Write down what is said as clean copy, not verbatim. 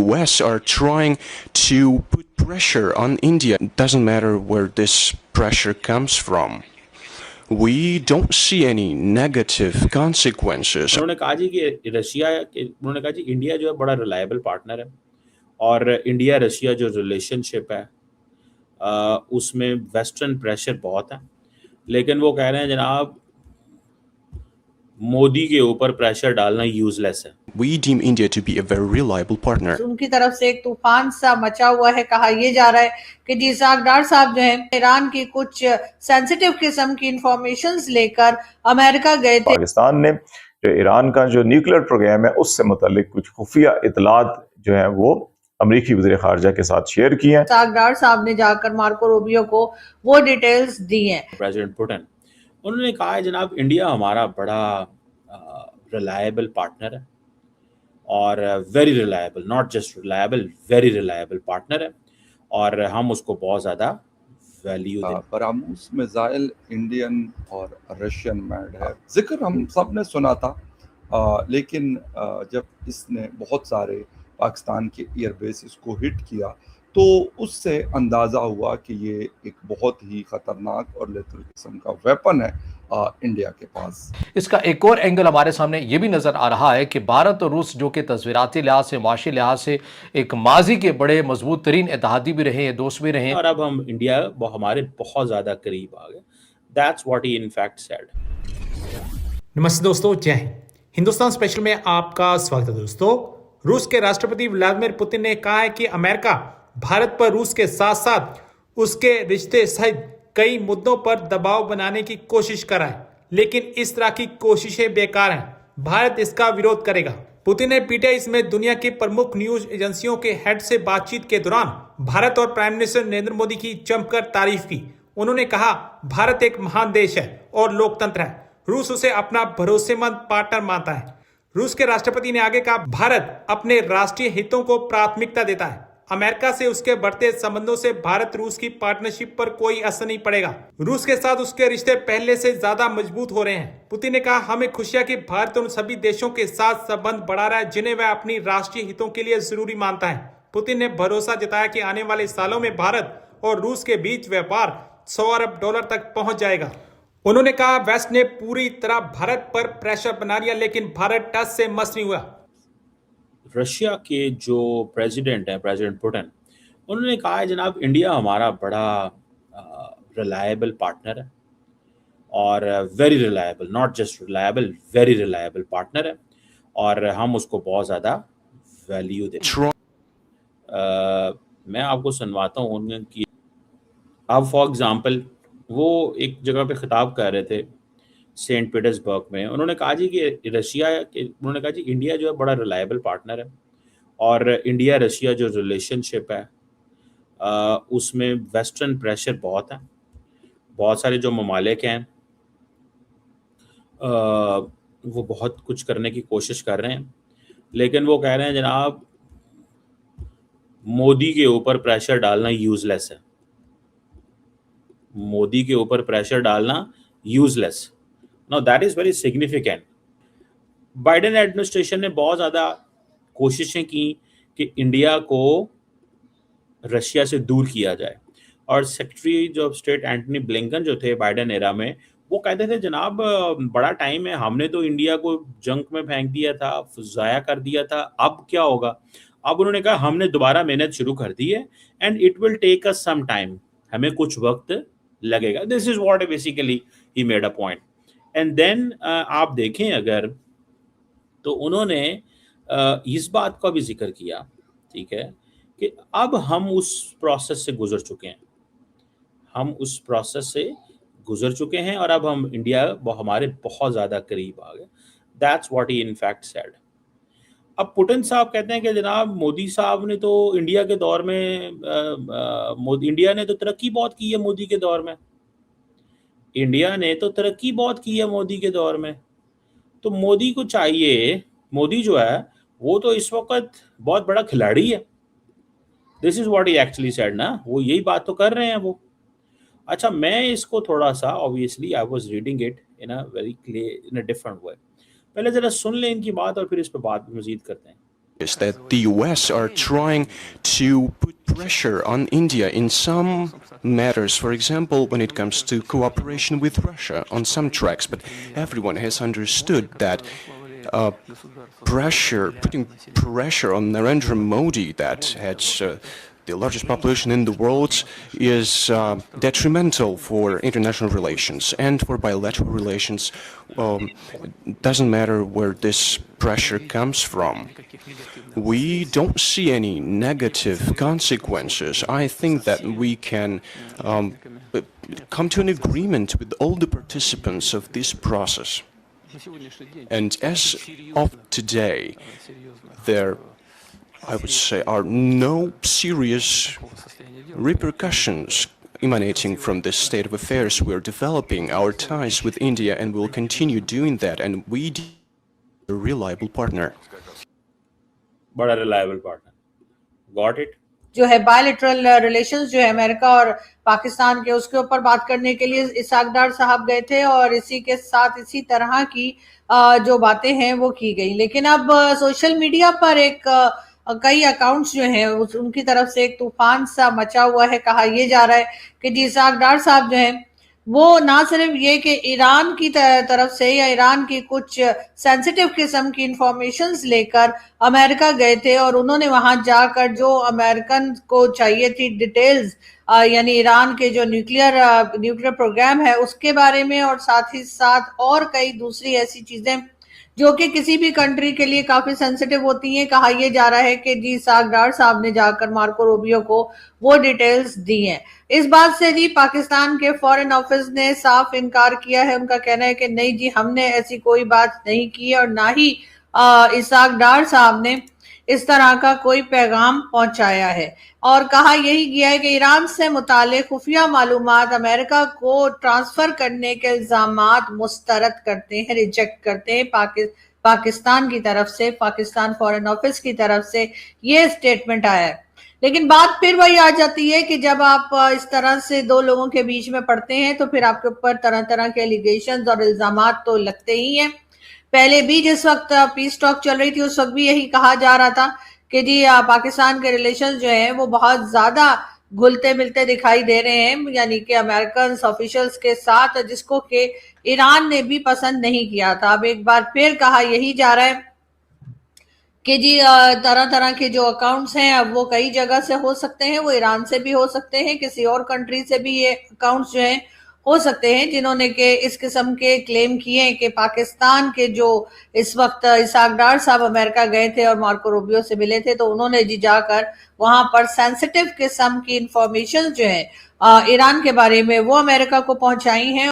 US are trying to put pressure on India. It doesn't matter where this pressure comes from. We don't see any negative consequences. उन्होंने कहा जी कि उन्होंने कहा जी India जो है बड़ा रिलायबल पार्टनर है और इंडिया रशिया जो रिलेशनशिप है उसमें वेस्टर्न प्रेशर बहुत है, लेकिन वो कह रहे हैं जनाब मोदी के ऊपर प्रेशर डालना यूजलेस है। We deem India to be a very reliable partner. उनकी तरफ से एक तूफान सा मचा हुआ है। कहा यह जा रहा है कि जी इसाक डार साहब जो है ईरान की कुछ सेंसिटिव किस्म की इंफॉर्मेशंस लेकर अमेरिका गए थे। पाकिस्तान ने जो ईरान का जो न्यूक्लियर प्रोग्राम है उससे मुतालिक कुछ खुफिया इतलात जो है वो अमरीकी वज़ीर ख़ारिजा के साथ शेयर की हैं। इसाक डार साहब ने जाकर मार्को रूबियो को वो डिटेल्स दी हैं। प्रेसिडेंट पुतिन उन्होंने कहा है जनाब इंडिया हमारा बड़ा रिलायबल पार्टनर है और very reliable, not just reliable, very reliable partner है और हम उसको बहुत ज़्यादा वैल्यू दें। बरामूस मिसाइल इंडियन और रशियन मेड है, जिक्र हम सब ने सुना था, लेकिन जब इसने बहुत सारे पाकिस्तान के एयरबेस को हिट किया तो उससे अंदाज़ा हुआ कि ये एक बहुत ही ख़तरनाक और लेथल किस्म का वेपन है इंडिया के पास। इसका एक और एंगल हमारे सामने ये भी नजर आ रहा है कि भारत और रूस जो कि तस्वीराती लिहाज से, माशी लिहाज से एक माजी के बड़े मजबूत तरीन इत्तेहादी भी रहे हैं, दोस्त भी रहे हैं, और अब हम इंडिया हमारे बहुत ज़्यादा करीब आ गए। That's what he in fact said. नमस्ते दोस्तों, जय हिंद। हिंदुस्तान स्पेशल में आपका स्वागत है। दोस्तों, रूस के राष्ट्रपति व्लादिमीर पुतिन ने कहा है कि अमेरिका भारत पर रूस के साथ साथ उसके रिश्ते सहित कई मुद्दों पर दबाव बनाने की कोशिश कर रहा है, लेकिन इस तरह की कोशिशें बेकार हैं। भारत इसका विरोध करेगा। पुतिन ने पीटीआई में दुनिया की प्रमुख न्यूज एजेंसियों के हेड से बातचीत के दौरान भारत और प्राइम मिनिस्टर नरेंद्र मोदी की जमकर तारीफ की। उन्होंने कहा भारत एक महान देश है और लोकतंत्र है। रूस उसे अपना भरोसेमंद पार्टनर मानता है। रूस के राष्ट्रपति ने आगे कहा भारत अपने राष्ट्रीय हितों को प्राथमिकता देता है। अमेरिका से उसके बढ़ते संबंधों से भारत रूस की पार्टनरशिप पर कोई असर नहीं पड़ेगा। रूस के साथ उसके रिश्ते पहले से ज्यादा मजबूत हो रहे हैं। पुतिन ने कहा हमें खुशी है कि भारत उन सभी देशों के साथ संबंध बढ़ा रहा है जिन्हें वह अपनी राष्ट्रीय हितों के लिए जरूरी मानता है। पुतिन ने भरोसा जताया कि आने वाले सालों में भारत और रूस के बीच व्यापार $100 अरब तक पहुंच जाएगा। उन्होंने कहा वेस्ट ने पूरी तरह भारत पर प्रेशर बना लिया, लेकिन भारत टस से मस नहीं हुआ। रशिया के जो प्रेसिडेंट हैं, प्रेसिडेंट पुतिन, उन्होंने कहा है जनाब इंडिया हमारा बड़ा रिलायबल पार्टनर है और very reliable, not just reliable, very reliable partner है और हम उसको बहुत ज़्यादा वैल्यू दें। मैं आपको सुनवाता हूँ उनकी। अब फॉर एग्जांपल वो एक जगह पे खिताब कर रहे थे सेंट पीटर्सबर्ग में। उन्होंने कहा जी कि उन्होंने कहा जी इंडिया जो है बड़ा रिलायबल पार्टनर है और इंडिया रशिया जो रिलेशनशिप है उसमें वेस्टर्न प्रेशर बहुत है। बहुत सारे जो ममालिक हैं वो बहुत कुछ करने की कोशिश कर रहे हैं, लेकिन वो कह रहे हैं जनाब मोदी के ऊपर प्रेशर डालना यूजलेस है। मोदी के ऊपर प्रेशर डालना useless. Now that is very significant. Biden administration ने बहुत ज़्यादा कोशिशें की कि इंडिया को रशिया से दूर किया जाए और सेक्रेटरी जो स्टेट एंटनी ब्लिंकन जो थे बाइडेन एरा में, वो कहते थे जनाब बड़ा टाइम है, हमने तो इंडिया को जंक में फेंक दिया था, ज़ाया कर दिया था, अब क्या होगा। अब उन्होंने कहा हमने दोबारा मेहनत शुरू कर दी है and it will take us some time, हमें कुछ वक्त लगेगा। This is what basically he made a point. And then आप देखें अगर तो उन्होंने इस बात का भी जिक्र किया, ठीक है, कि अब हम उस प्रोसेस से गुजर चुके हैं, हम उस प्रोसेस से गुजर चुके हैं और अब हम इंडिया हमारे बहुत ज़्यादा करीब आ गए। That's what he in fact said. अब पुतिन साहब कहते हैं कि जनाब मोदी साहब ने तो इंडिया के दौर में इंडिया ने तो तरक्की बहुत की है मोदी के दौर में, इंडिया ने तो तरक्की बहुत की है मोदी के दौर में। तो मोदी को चाहिए, मोदी जो है वो तो इस वक्त बहुत बड़ा खिलाड़ी है। This is what he actually said ना, वो यही बात तो कर रहे हैं वो। अच्छा, मैं इसको थोड़ा सा, obviously I was reading it in a very clear, in a different way. पहले जरा सुन लें इनकी बात और फिर इस पर बात मजीद करते हैं। is that the US are trying to put pressure on India in some matters, for example, when it comes to cooperation with Russia on some tracks. But everyone has understood that putting pressure on Narendra Modi, that has the largest population in the world, is detrimental for international relations and for bilateral relations. It doesn't matter where this pressure comes from. We don't see any negative consequences. I think that we can come to an agreement with all the participants of this process. And as of today, there, I would say, are no serious repercussions emanating from this state of affairs. We're developing our ties with India and we'll continue doing that, and we are a reliable partner. But a reliable partner. Got it? जो है bilateral relations जो है America और पाकिस्तान के, उसके ऊपर बात करने के लिए इसाक डार साहब गए थे और इसी के साथ इसी तरह की जो बातें हैं वो की गई। लेकिन अब सोशल मीडिया पर एक कई अकाउंट्स जो हैं उनकी तरफ से एक तूफान सा मचा हुआ है। कहा यह जा रहा है कि जी इसाक डार साहब जो हैं वो ना सिर्फ ये कि ईरान की तरफ से या ईरान की कुछ सेंसिटिव किस्म की इंफॉर्मेशंस लेकर अमेरिका गए थे और उन्होंने वहां जाकर जो अमेरिकन को चाहिए थी डिटेल्स, यानी ईरान के जो न्यूक्लियर प्रोग्राम है उसके बारे में, और साथ ही साथ और कई दूसरी ऐसी चीजें जो कि किसी भी कंट्री के लिए काफी सेंसिटिव होती हैं। कहा यह जा रहा है कि जी इसाक डार साहब ने जाकर मार्को रूबियो को वो डिटेल्स दी हैं। इस बात से जी पाकिस्तान के फॉरेन ऑफिस ने साफ इनकार किया है। उनका कहना है कि नहीं जी, हमने ऐसी कोई बात नहीं की है और ना ही इसाक डार साहब ने इस तरह का कोई पैगाम पहुंचाया है। और कहा यही गया है कि ईरान से मुतालिक खुफिया मालूमात अमेरिका को ट्रांसफर करने के इल्जामात मुस्तरद करते हैं, रिजेक्ट करते हैं पाकिस्तान की तरफ से, पाकिस्तान फॉरेन ऑफिस की तरफ से ये स्टेटमेंट आया है। लेकिन बात फिर वही आ जाती है कि जब आप इस तरह से दो लोगों के बीच में पड़ते हैं तो फिर आपके ऊपर तरह तरह के एलिगेशंस और इल्जामात तो लगते ही हैं। पहले भी जिस वक्त पीस टॉक चल रही थी उस वक्त भी यही कहा जा रहा था कि जी पाकिस्तान के रिलेशन जो हैं वो बहुत ज्यादा घुलते मिलते दिखाई दे रहे हैं, यानी कि अमेरिकन ऑफिशियल्स के साथ, जिसको कि ईरान ने भी पसंद नहीं किया था। अब एक बार फिर कहा यही जा रहा है कि जी तरह तरह के जो अकाउंट्स हैं अब वो कई जगह से हो सकते हैं, वो ईरान से भी हो सकते हैं, किसी और कंट्री से भी ये अकाउंट्स जो हैं हो सकते हैं, जिन्होंने के इस किस्म के क्लेम किए हैं कि पाकिस्तान के जो इस वक्त इसाक डार साहब अमेरिका गए थे और मार्को रूबियो से मिले थे तो उन्होंने जी जाकर वहां पर सेंसिटिव किस्म की इंफॉर्मेशन जो है ईरान के बारे में वो अमेरिका को पहुंचाई हैं।